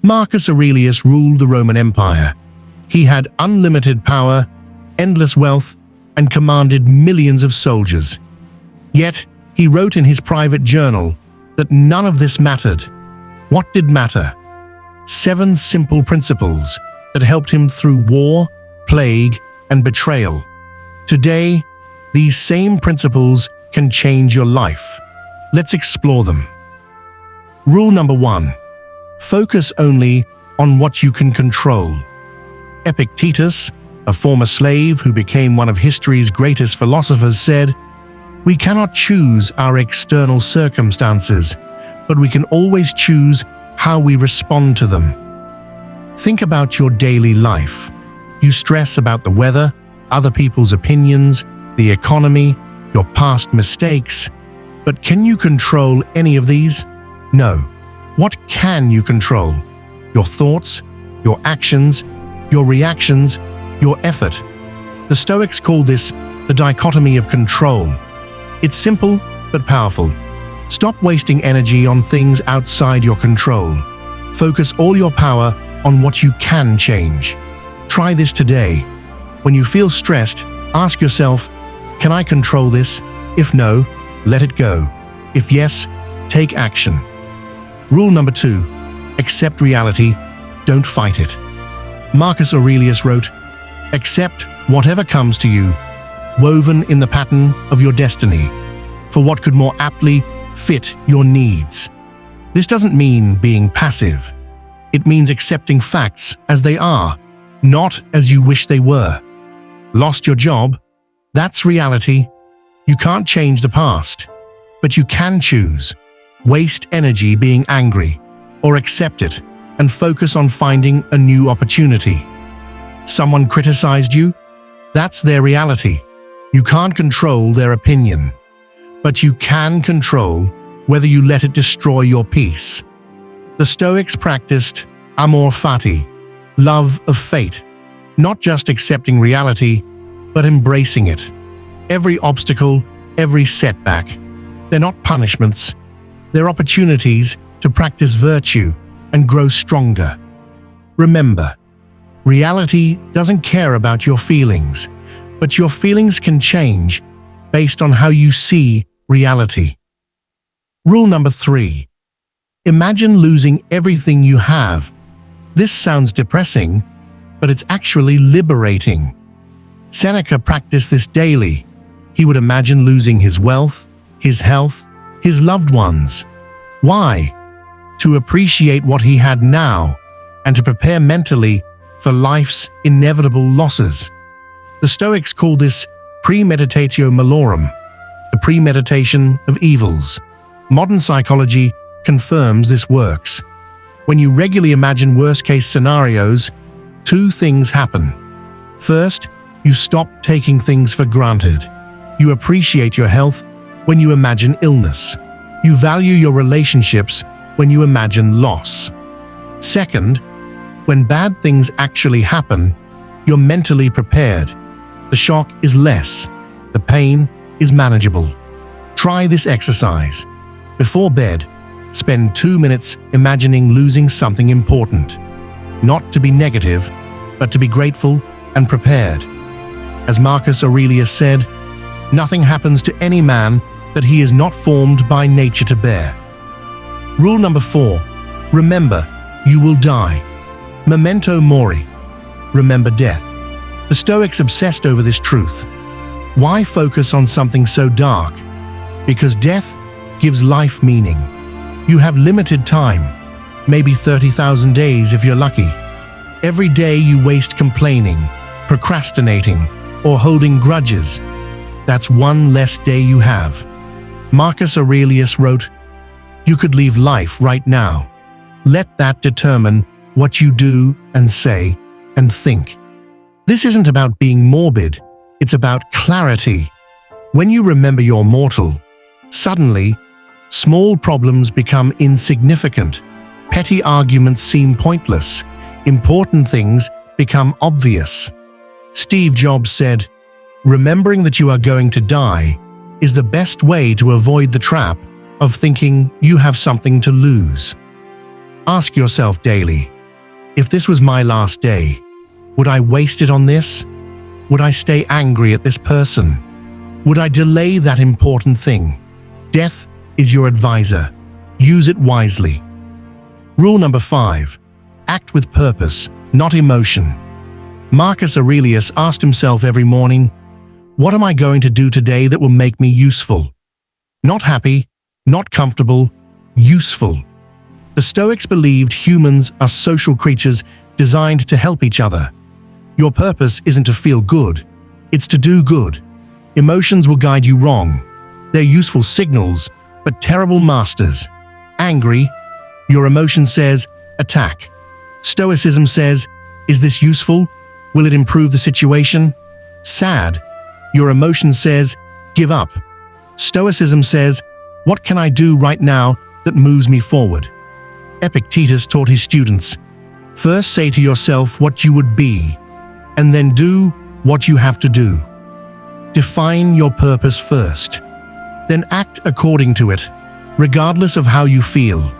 Marcus Aurelius ruled the Roman Empire. He had unlimited power, endless wealth, and commanded millions of soldiers. Yet, he wrote in his private journal that none of this mattered. What did matter? 7 simple principles that helped him through war, plague, and betrayal. Today, these same principles can change your life. Let's explore them. Rule number 1. Focus only on what you can control. Epictetus, a former slave who became one of history's greatest philosophers, said, "We cannot choose our external circumstances, but we can always choose how we respond to them." Think about your daily life. You stress about the weather, other people's opinions, the economy, your past mistakes. But can you control any of these? No. What can you control? Your thoughts, your actions, your reactions, your effort. The Stoics call this the dichotomy of control. It's simple but powerful. Stop wasting energy on things outside your control. Focus all your power on what you can change. Try this today. When you feel stressed, ask yourself, can I control this? If no, let it go. If yes, take action. Rule number 2. Accept reality, don't fight it. Marcus Aurelius wrote, "Accept whatever comes to you, woven in the pattern of your destiny, for what could more aptly fit your needs." This doesn't mean being passive. It means accepting facts as they are, not as you wish they were. Lost your job? That's reality. You can't change the past, but you can choose. Waste energy being angry, or accept it and focus on finding a new opportunity. Someone criticized you? That's their reality. You can't control their opinion, but you can control whether you let it destroy your peace. The Stoics practiced amor fati, love of fate, not just accepting reality, but embracing it. Every obstacle, every setback, they're not punishments, they're opportunities to practice virtue and grow stronger. Remember, reality doesn't care about your feelings, but your feelings can change based on how you see reality. Rule number 3. Imagine losing everything you have. This sounds depressing, but it's actually liberating. Seneca practiced this daily. He would imagine losing his wealth, his health, his loved ones. Why? To appreciate what he had now and to prepare mentally for life's inevitable losses. The Stoics call this premeditatio malorum, the premeditation of evils. Modern psychology confirms this works. When you regularly imagine worst-case scenarios, 2 things happen. First, you stop taking things for granted. You appreciate your health when you imagine illness. You value your relationships when you imagine loss. Second, when bad things actually happen, you're mentally prepared. The shock is less. The pain is manageable. Try this exercise. Before bed, spend 2 minutes imagining losing something important. Not to be negative, but to be grateful and prepared. As Marcus Aurelius said, "Nothing happens to any man that he is not formed by nature to bear." Rule number 4. Remember, you will die. Memento Mori. Remember death. The Stoics obsessed over this truth. Why focus on something so dark? Because death gives life meaning. You have limited time, maybe 30,000 days if you're lucky. Every day you waste complaining, procrastinating, or holding grudges. That's one less day you have. Marcus Aurelius wrote, "You could leave life right now. Let that determine what you do and say and think." This isn't about being morbid, it's about clarity. When you remember you're mortal, suddenly, small problems become insignificant. Petty arguments seem pointless. Important things become obvious. Steve Jobs said, "Remembering that you are going to die is the best way to avoid the trap of thinking you have something to lose." Ask yourself daily, if this was my last day, would I waste it on this? Would I stay angry at this person? Would I delay that important thing? Death is your advisor. Use it wisely. Rule number 5. Act with purpose, not emotion. Marcus Aurelius asked himself every morning, what am I going to do today that will make me useful? Not happy, not comfortable, useful. The Stoics believed humans are social creatures designed to help each other. Your purpose isn't to feel good, it's to do good. Emotions will guide you wrong. They're useful signals, but terrible masters. Angry, your emotion says, attack. Stoicism says, is this useful? Will it improve the situation? Sad, your emotion says, give up. Stoicism says, what can I do right now that moves me forward? Epictetus taught his students, first say to yourself what you would be, and then do what you have to do. Define your purpose first, then act according to it, regardless of how you feel.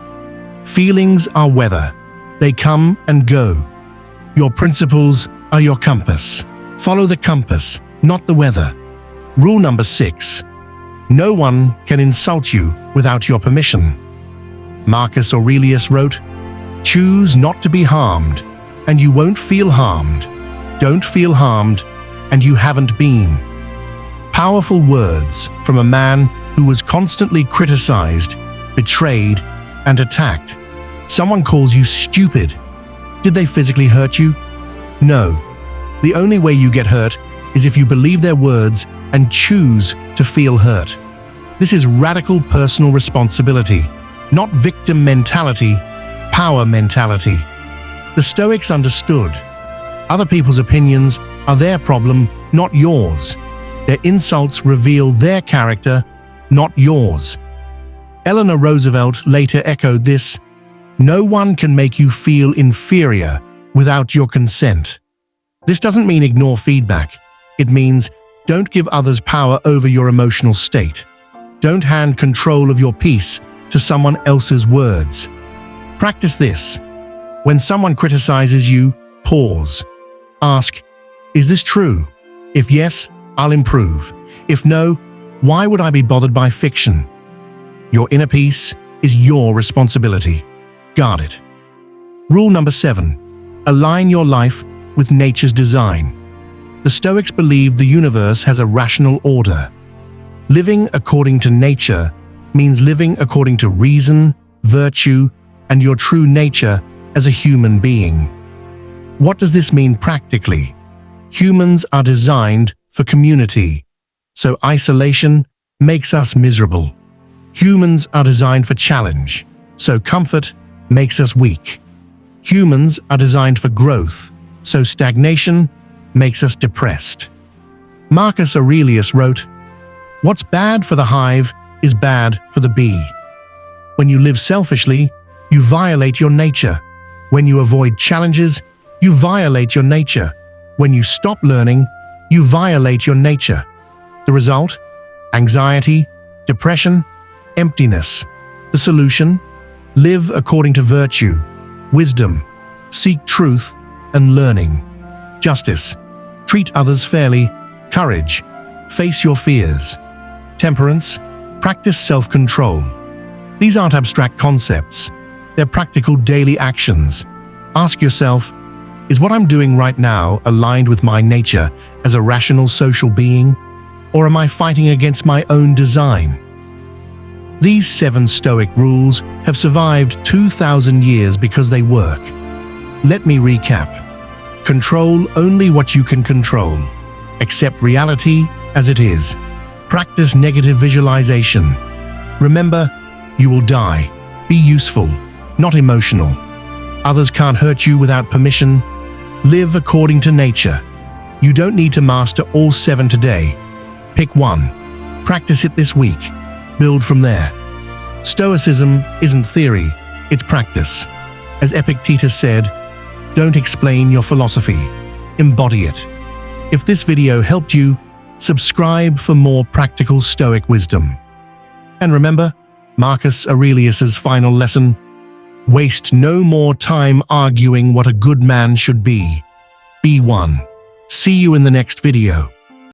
Feelings are weather. They come and go. Your principles are your compass. Follow the compass, not the weather. Rule number 6. No one can insult you without your permission. Marcus Aurelius wrote, choose not to be harmed, and you won't feel harmed. Don't feel harmed, and you haven't been. Powerful words from a man who was constantly criticized, betrayed, and attacked. Someone calls you stupid. Did they physically hurt you? No. The only way you get hurt is if you believe their words and choose to feel hurt. This is radical personal responsibility, not victim mentality, power mentality. The Stoics understood. Other people's opinions are their problem, not yours. Their insults reveal their character, not yours. Eleanor Roosevelt later echoed this, no one can make you feel inferior without your consent. This doesn't mean ignore feedback. It means don't give others power over your emotional state. Don't hand control of your peace to someone else's words. Practice this. When someone criticizes you, pause. Ask, is this true? If yes, I'll improve. If no, why would I be bothered by fiction? Your inner peace is your responsibility. Guard it. Rule number 7. Align your life with nature's design. The Stoics believed the universe has a rational order. Living according to nature means living according to reason, virtue, and your true nature as a human being. What does this mean practically? Humans are designed for community, so isolation makes us miserable. Humans are designed for challenge, so comfort makes us weak. Humans are designed for growth, so stagnation makes us depressed. Marcus Aurelius wrote, what's bad for the hive is bad for the bee. When you live selfishly, you violate your nature. When you avoid challenges, you violate your nature. When you stop learning, you violate your nature. The result? Anxiety, depression, emptiness. The solution? Live according to virtue, wisdom, seek truth and learning. Justice. Treat others fairly. Courage. Face your fears. Temperance. Practice self-control. These aren't abstract concepts. They're practical daily actions. Ask yourself, is what I'm doing right now aligned with my nature as a rational social being, or am I fighting against my own design? These 7 Stoic rules have survived 2,000 years because they work. Let me recap. Control only what you can control. Accept reality as it is. Practice negative visualization. Remember, you will die. Be useful, not emotional. Others can't hurt you without permission. Live according to nature. You don't need to master all 7 today. Pick one. Practice it this week. Build from there. Stoicism isn't theory, it's practice. As Epictetus said, don't explain your philosophy, embody it. If this video helped you, subscribe for more practical Stoic wisdom. And remember, Marcus Aurelius's final lesson, Waste no more time arguing what a good man should be. Be one. See you in the next video.